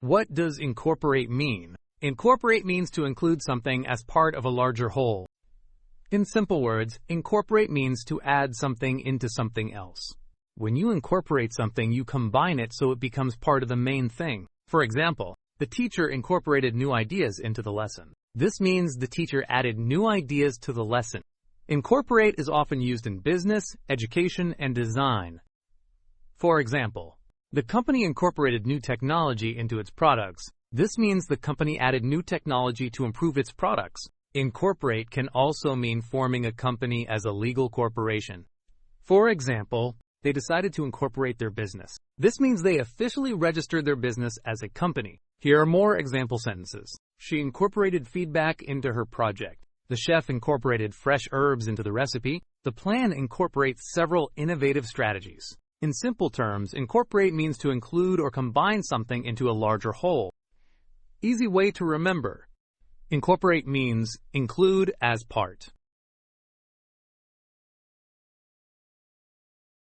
What does incorporate mean? Incorporate means to include something as part of a larger whole. In simple words, incorporate means to add something into something else. When you incorporate something, you combine it so it becomes part of the main thing. For example, the teacher incorporated new ideas into the lesson. This means the teacher added new ideas to the lesson. Incorporate is often used in business, education, and design. For example, the company incorporated new technology into its products. This means the company added new technology to improve its products. Incorporate can also mean forming a company as a legal corporation. For example, they decided to incorporate their business. This means they officially registered their business as a company. Here are more example sentences. She incorporated feedback into her project. The chef incorporated fresh herbs into the recipe. The plan incorporates several innovative strategies. In simple terms, incorporate means to include or combine something into a larger whole. Easy way to remember. Incorporate means include as part.